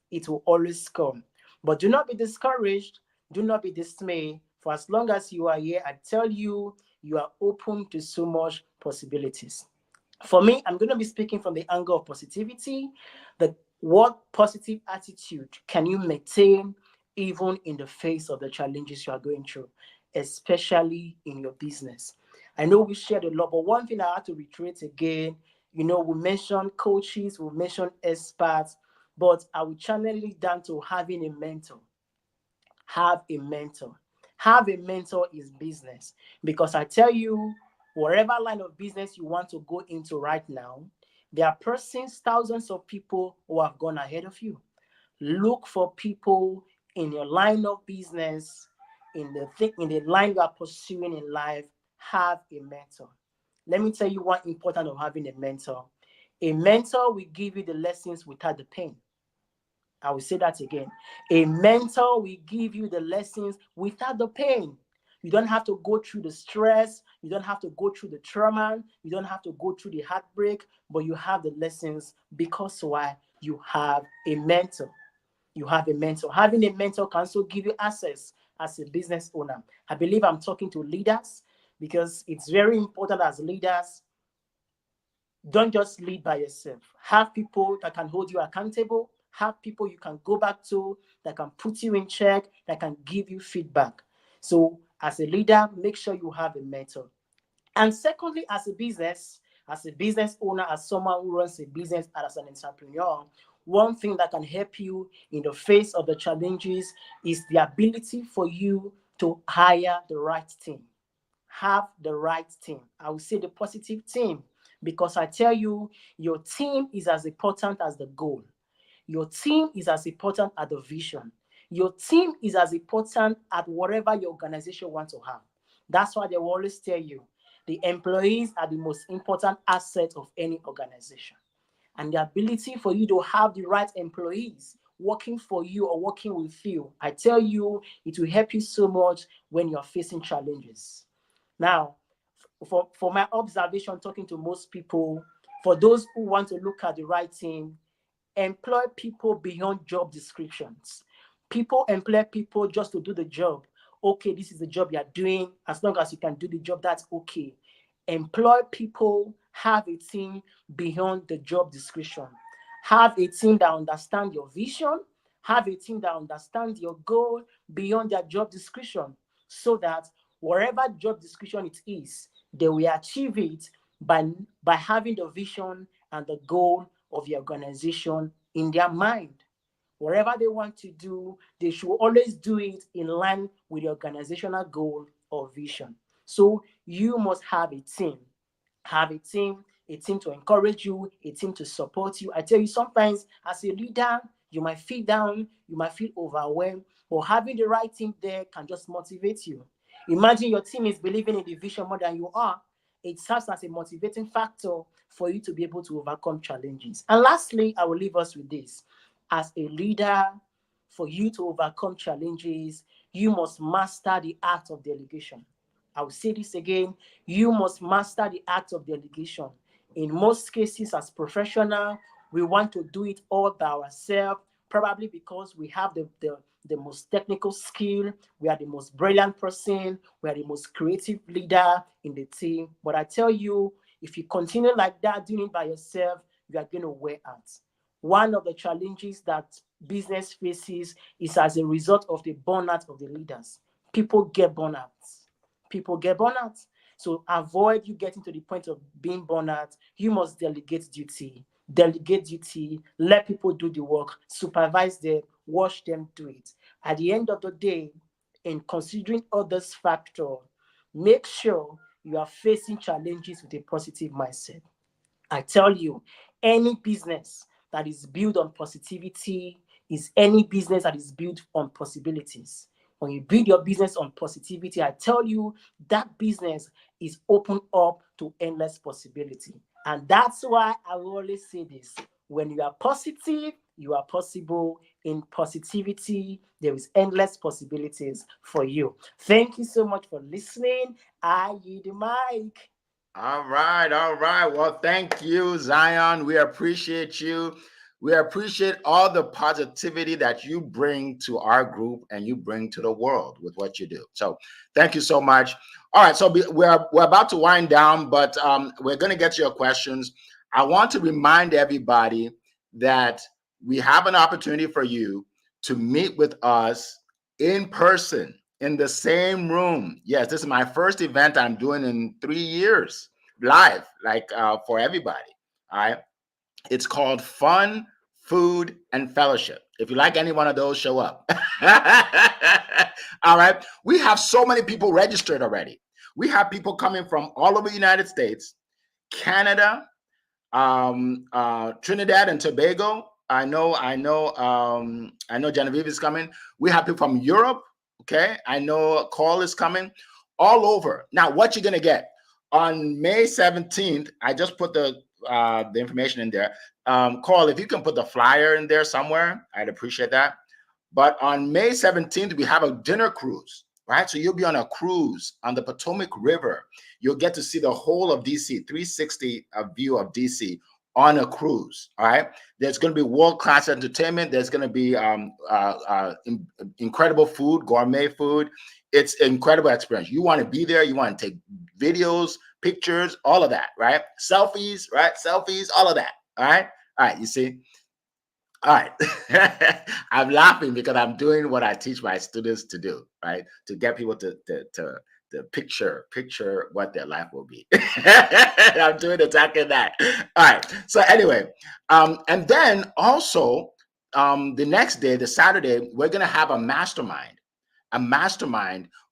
It will always come. But do not be discouraged. Do not be dismayed. For as long as you are here, I tell you, you are open to so much possibilities. For me, I'm going to be speaking from the angle of positivity. What positive attitude can you maintain even in the face of the challenges you are going through, especially in your business? I know we shared a lot, but one thing I have to reiterate again, you know, we mentioned coaches, we mentioned experts, but I will channel it down to having a mentor. Have a mentor. Have a mentor is business. Because I tell you, whatever line of business you want to go into right now, there are persons, thousands of people who have gone ahead of you. Look for people in your line of business, in the line you are pursuing in life. Have a mentor. Let me tell you one important of having a mentor. A mentor will give you the lessons without the pain. I will say that again. A mentor will give you the lessons without the pain. You don't have to go through the stress. You don't have to go through the trauma. You don't have to go through the heartbreak, but you have the lessons because why? You have a mentor. You have a mentor. Having a mentor can also give you access as a business owner. I believe I'm talking to leaders because it's very important as leaders. Don't just lead by yourself. Have people that can hold you accountable. Have people you can go back to that can put you in check, that can give you feedback. So as a leader, make sure you have a mentor. And secondly, as a business owner, as someone who runs a business as an entrepreneur, one thing that can help you in the face of the challenges is the ability for you to hire the right team. Have the right team. I will say the positive team, because I tell you, your team is as important as the goal. Your team is as important as the vision. Your team is as important as whatever your organization wants to have. That's why they will always tell you the employees are the most important asset of any organization. And the ability for you to have the right employees working for you or working with you, I tell you, it will help you so much when you're facing challenges. Now, for my observation, talking to most people, for those who want to look at the right thing, employ people beyond job descriptions. People employ people just to do the job. Okay, this is the job you're doing. As long as you can do the job, that's okay. Employ people, have a team beyond the job description. Have a team that understands your vision. Have a team that understands your goal beyond their job description, so that whatever job description it is, they will achieve it by having the vision and the goal of the organization in their mind. Whatever they want to do, they should always do it in line with the organizational goal or vision. So you must have a team. Have a team to encourage you, a team to support you. I tell you, sometimes as a leader, you might feel down, you might feel overwhelmed, but having the right team there can just motivate you. Imagine your team is believing in the vision more than you are. It serves as a motivating factor for you to be able to overcome challenges. And lastly, I will leave us with this. As a leader, for you to overcome challenges, you must master the art of delegation. I will say this again. You must master the art of delegation. In most cases, as professionals, we want to do it all by ourselves, probably because we have the most technical skill, we are the most brilliant person, we are the most creative leader in the team. But I tell you, if you continue like that, doing it by yourself, you are going to wear out. One of the challenges that business faces is as a result of the burnout of the leaders. People get burnout. So avoid you getting to the point of being burnout. You must delegate duty. Let people do the work, supervise them, watch them do it. At the end of the day, in considering others' factors, make sure you are facing challenges with a positive mindset. I tell you, any business that is built on positivity is any business that is built on possibilities. When you build your business on positivity, I tell you, that business is open up to endless possibility. And that's why I will always say this. When you are positive, you are possible. In positivity, there is endless possibilities for you. Thank you so much for listening. I yield the mic.
All right. Well, thank you, Zion. We appreciate you. We appreciate all the positivity that you bring to our group and you bring to the world with what you do. So thank you so much. All right. So we're about to wind down, but we're going to get to your questions. I want to remind everybody that we have an opportunity for you to meet with us in person in the same room. Yes, this is my first event I'm doing in 3 years live, like for everybody. All right. It's called Fun, Food, and Fellowship. If you like any one of those, show up. All right. We have so many people registered already. We have people coming from all over the United States, Canada, Trinidad and Tobago. I know Genevieve is coming. We have people from Europe. Okay. I know Carl is coming. All over. Now, what you're going to get on May 17th, I just put the information in there. Carl, if you can put the flyer in there somewhere, I'd appreciate that. But on May 17th, we have a dinner cruise, right? So you'll be on a cruise on the Potomac River. You'll get to see the whole of DC, 360 view of DC on a cruise, all right? There's going to be world-class entertainment. There's going to be incredible food, gourmet food. It's an incredible experience. You want to be there. You want to take videos, pictures, all of that, right? Selfies, right? Selfies, all of that, all right? All right, you see? All right. I'm laughing because I'm doing what I teach my students to do, right? To get people to picture what their life will be. I'm doing exactly that. All right. So anyway, and then also the next day, the Saturday, we're going to have a mastermind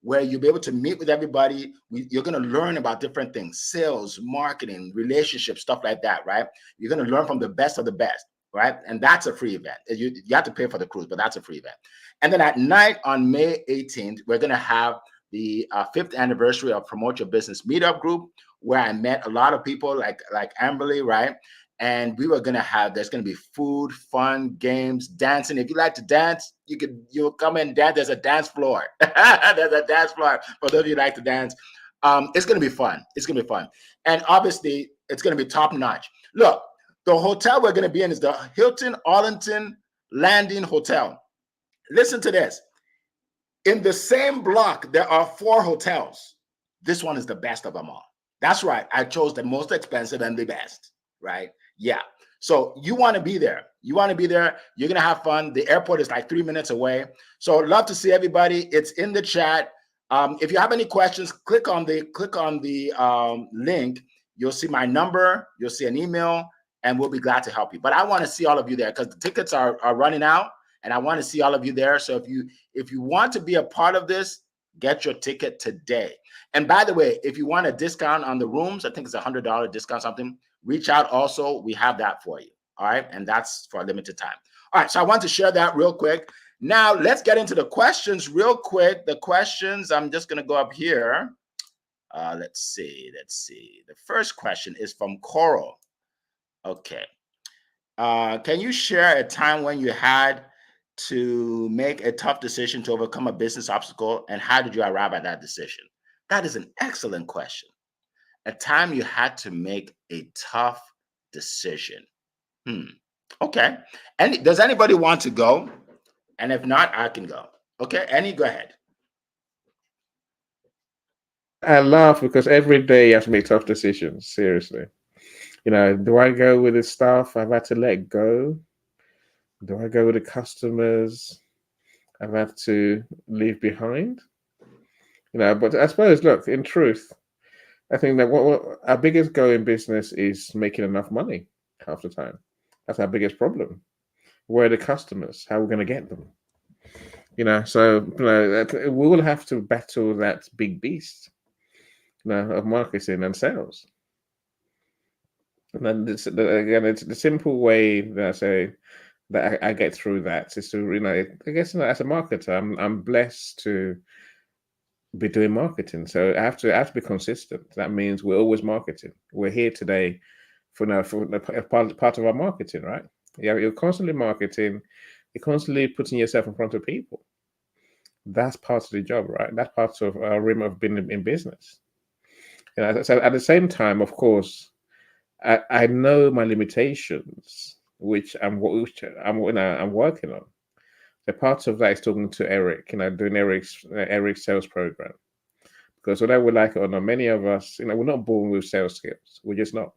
where you'll be able to meet with everybody. You're going to learn about different things, sales, marketing, relationships, stuff like that, right? You're going to learn from the best of the best. right? And that's a free event. You have to pay for the cruise, but that's a free event. And then at night on May 18th, we're going to have the 5th anniversary of Promote Your Business Meetup Group, where I met a lot of people like Amberly, right? And we were going to have, there's going to be food, fun, games, dancing. If you like to dance, you'll come and dance. There's a dance floor. There's a dance floor for those of you who like to dance. It's going to be fun. It's going to be fun. And obviously, it's going to be top notch. Look, the hotel we're going to be in is the Hilton Arlington Landing Hotel. Listen to this. In the same block, there are 4 hotels. This one is the best of them all. That's right. I chose the most expensive and the best, right? Yeah. So you want to be there. You want to be there. You're going to have fun. The airport is like 3 minutes away. So I'd love to see everybody. It's in the chat. If you have any questions, click on the link. You'll see my number. You'll see an email, and we'll be glad to help you. But I want to see all of you there because the tickets are running out, and I want to see all of you there. So if you want to be a part of this, get your ticket today. And by the way, if you want a discount on the rooms, I think it's $100 discount something, reach out also. We have that for you. All right. And that's for a limited time. All right. So I want to share that real quick. Now let's get into the questions real quick. The questions, I'm just going to go up here. Let's see. The first question is from Coral. Okay. Can you share a time when you had to make a tough decision to overcome a business obstacle, and how did you arrive at that decision? That is an excellent question. A time you had to make a tough decision. Okay. And does anybody want to go? And if not, I can go. Okay. Annie, go ahead.
I laugh because every day you have to make tough decisions. Seriously. Do I go with the staff I've had to let go? Do I go with the customers I've had to leave behind? But I suppose, look, in truth, I think that what our biggest goal in business is making enough money half the time. That's our biggest problem. Where are the customers? How are we going to get them? So we will have to battle that big beast, of marketing and sales. And then it's the simple way that I say that I get through that is to, I guess, as a marketer, I'm blessed to be doing marketing. So I have to be consistent. That means we're always marketing. We're here today for part of our marketing, right? Yeah, you're constantly marketing. You're constantly putting yourself in front of people. That's part of the job, right? That's part of our rim of being in business. So at the same time, of course, I know my limitations, which I'm working on. The part of that is talking to Eric, doing Eric's sales program. Because whether we like it or not, many of us, we're not born with sales skills. We're just not.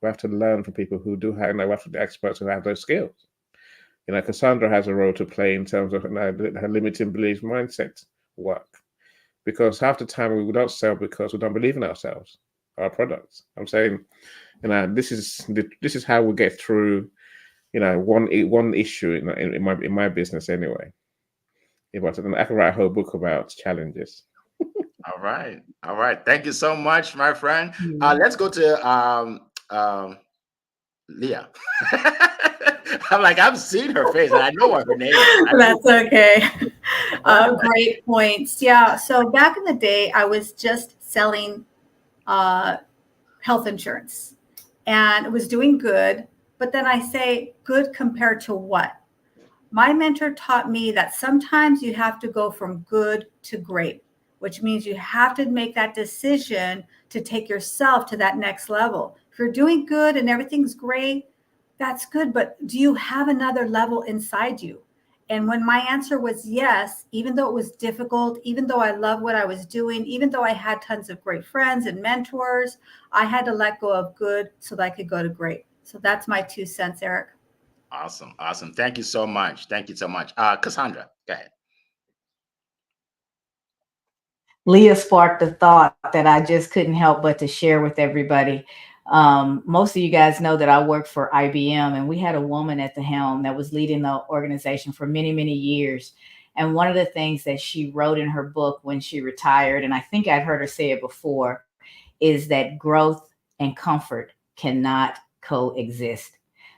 We have to learn from people who do have, we have to be experts who have those skills. Cassandra has a role to play in terms of her limiting beliefs mindset work. Because half the time we don't sell because we don't believe in ourselves, our products. I'm saying, this is how we get through, one issue in my business anyway. I can write a whole book about challenges.
All right. Thank you so much, my friend. Let's go to Leah. I'm like, I've seen her face and I know what her name is.
That's okay. Great points. Yeah. So back in the day, I was just selling health insurance and it was doing good. But then I say good compared to what? My mentor taught me that sometimes you have to go from good to great, which means you have to make that decision to take yourself to that next level. If you're doing good and everything's great, that's good. But do you have another level inside you? And when my answer was yes, even though it was difficult, even though I loved what I was doing, even though I had tons of great friends and mentors, I had to let go of good so that I could go to great. So that's my 2 cents, Eric.
Awesome. Thank you so much. Cassandra, go ahead.
Leah sparked a thought that I just couldn't help but to share with everybody. Most of you guys know that I work for IBM, and we had a woman at the helm that was leading the organization for many, many years. And one of the things that she wrote in her book when she retired, and I think I've heard her say it before, is that growth and comfort cannot coexist.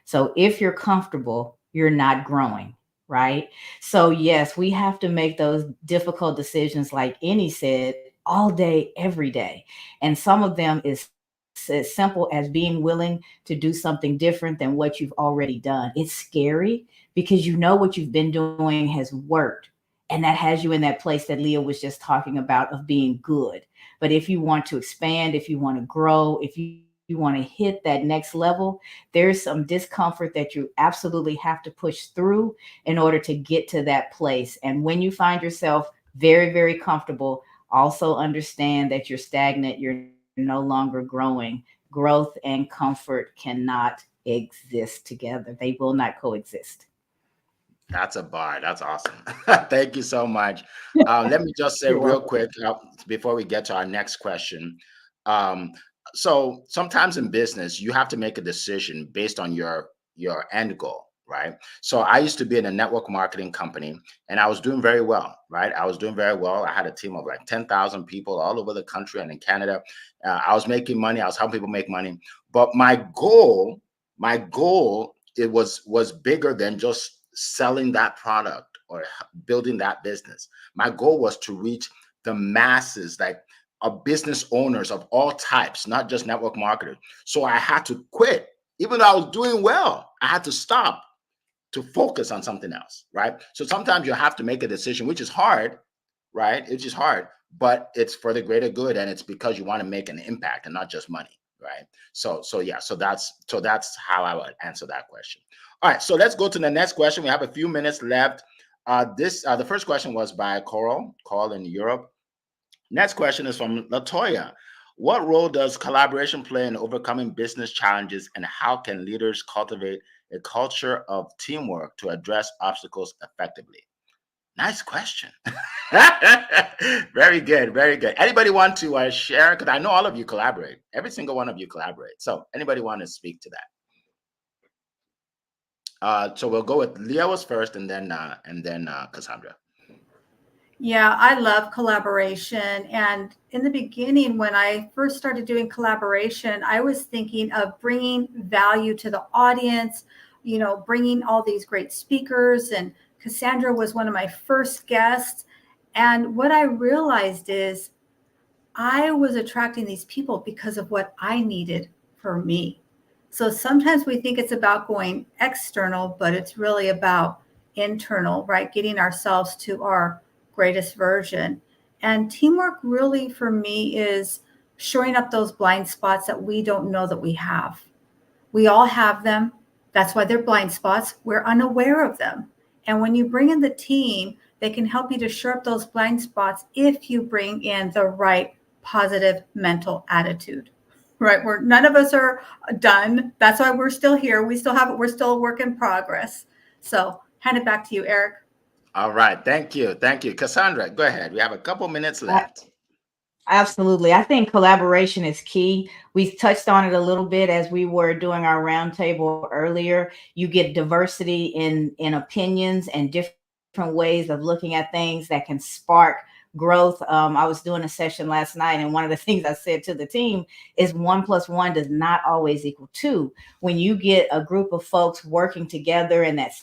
So if you're comfortable, you're not growing, right? So yes, we have to make those difficult decisions, like any said, all day, every day. And some of them is as simple as being willing to do something different than what you've already done. It's scary because you know what you've been doing has worked. And that has you in that place that Leah was just talking about of being good. But if you want to expand, if you want to grow, if you want to hit that next level, there's some discomfort that you absolutely have to push through in order to get to that place. And when you find yourself very, very comfortable, also understand that you're stagnant, you're no longer growing. Growth and comfort cannot exist together. They will not coexist.
That's a bar. That's awesome. Thank you so much. Let me just say
You're
real
welcome.
quick before we get to our next question. Um, so sometimes in business, you have to make a decision based on your end goal, right? So I used to be in a network marketing company, and I was doing very well, right? I was doing very well. I had a team of like 10,000 people all over the country and in Canada. I was making money. I was helping people make money. But my goal, it was bigger than just selling that product or building that business. My goal was to reach the masses, like business owners of all types, not just network marketers. So I had to quit. Even though I was doing well, I had to stop to focus on something else, right? So sometimes you have to make a decision, which is hard, right? It's just hard, but it's for the greater good, and it's because you want to make an impact and not just money, right? So yeah, so that's how I would answer that question. All right, so let's go to the next question. We have a few minutes left. The first question was by Coral in Europe. Next question is from Latoya. What role does collaboration play in overcoming business challenges, and how can leaders cultivate a culture of teamwork to address obstacles effectively? Nice question. Very good, very good. Anybody want to share? Because I know all of you collaborate. Every single one of you collaborate. So anybody want to speak to that? So we'll go with Leah was first, and then Cassandra.
Yeah, I love collaboration. And in the beginning, when I first started doing collaboration, I was thinking of bringing value to the audience, bringing all these great speakers. And Cassandra was one of my first guests. And what I realized is I was attracting these people because of what I needed for me. So sometimes we think it's about going external, but it's really about internal, right? Getting ourselves to our greatest version. And teamwork really for me is showing up those blind spots that we don't know that we have. We all have them. That's why they're blind spots. We're unaware of them. And when you bring in the team, they can help you to shore up those blind spots if you bring in the right positive mental attitude. Right? None of us are done. That's why we're still here. We're still a work in progress. So hand it back to you, Eric.
All right. Thank you. Cassandra, go ahead. We have a couple minutes left.
Absolutely. I think collaboration is key. We touched on it a little bit as we were doing our roundtable earlier. You get diversity in opinions and different ways of looking at things that can spark growth. I was doing a session last night, and one of the things I said to the team is 1 + 1 does not always equal 2. When you get a group of folks working together and that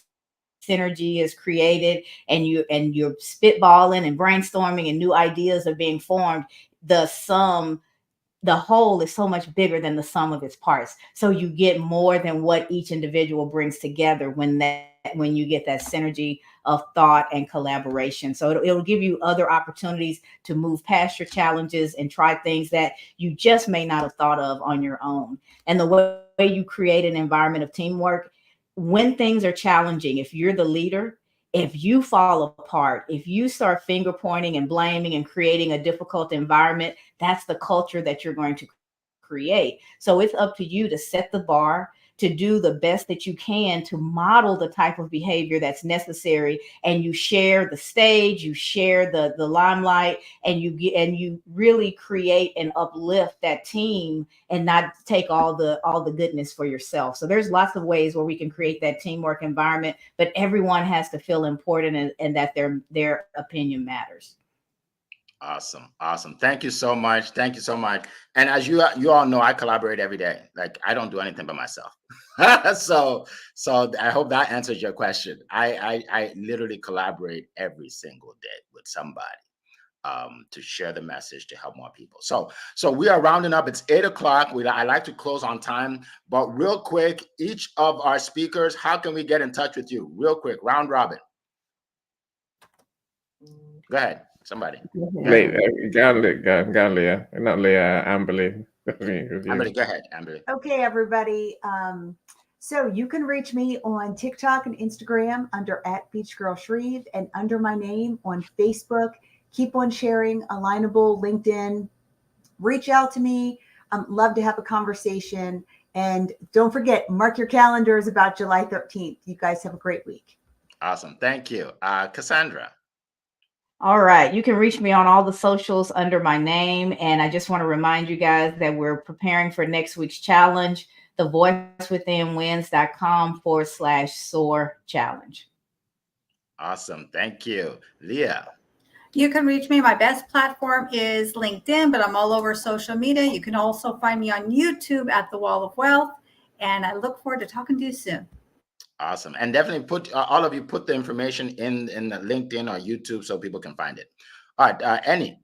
synergy is created, and you're spitballing and brainstorming and new ideas are being formed, the whole is so much bigger than the sum of its parts. So you get more than what each individual brings together when you get that synergy of thought and collaboration. So it'll give you other opportunities to move past your challenges and try things that you just may not have thought of on your own. And the way you create an environment of teamwork, when things are challenging, if you're the leader, if you fall apart, if you start finger pointing and blaming and creating a difficult environment, that's the culture that you're going to create. So it's up to you to set the bar, to do the best that you can to model the type of behavior that's necessary. And you share the stage, you share the limelight, and you really create and uplift that team and not take all the goodness for yourself. So there's lots of ways where we can create that teamwork environment, but everyone has to feel important and that their opinion matters.
Awesome. Awesome. Thank you so much. Thank you so much. And as you all know, I collaborate every day. Like I don't do anything by myself. so I hope that answers your question. I literally collaborate every single day with somebody to share the message to help more people. So we are rounding up. It's 8 o'clock. I like to close on time, but real quick, each of our speakers, how can we get in touch with you? Real quick, round robin. Go ahead. Somebody.
Leah, not Leah, Amberly.
Amberly, go ahead, Amberly.
Okay, everybody. So you can reach me on TikTok and Instagram under @BeachGirlShreve and under my name on Facebook. Keep on sharing, Alignable, LinkedIn. Reach out to me. Love to have a conversation. And don't forget, mark your calendars about July 13th. You guys have a great week.
Awesome. Thank you. Cassandra.
All right. You can reach me on all the socials under my name. And I just want to remind you guys that we're preparing for next week's challenge, thevoicewithinwins.com/SOAR challenge.
Awesome. Thank you. Leah.
You can reach me. My best platform is LinkedIn, but I'm all over social media. You can also find me on YouTube at The Wall of Wealth. And I look forward to talking to you soon.
Awesome. And definitely put all of you put the information in the LinkedIn or YouTube so people can find it. All right. Annie.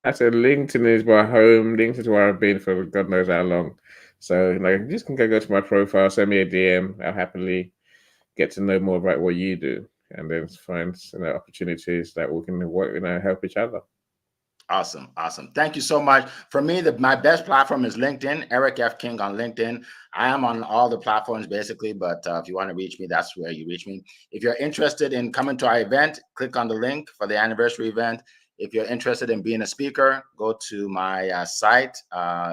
I said LinkedIn is my home. LinkedIn is where I've been for God knows how long. So you just can go to my profile, send me a DM. I'll happily get to know more about what you do, and then find opportunities that we can work, help each other.
Awesome. Awesome. Thank you so much. For me, my best platform is LinkedIn, Eric F. King on LinkedIn. I am on all the platforms basically, but if you want to reach me, that's where you reach me. If you're interested in coming to our event, click on the link for the anniversary event. If you're interested in being a speaker, go to my site.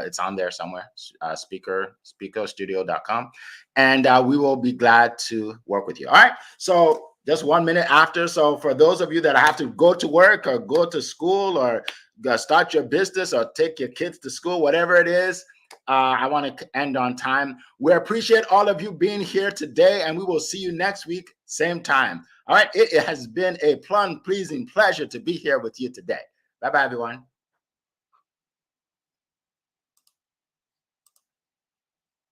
It's on there somewhere, speakerstudio.com. And we will be glad to work with you. All right. So just 1 minute after. So for those of you that have to go to work or go to school or start your business or take your kids to school, whatever it is, I want to end on time. We appreciate all of you being here today, and we will see you next week, same time. All right. It has been a pleasing pleasure to be here with you today. Bye-bye, everyone.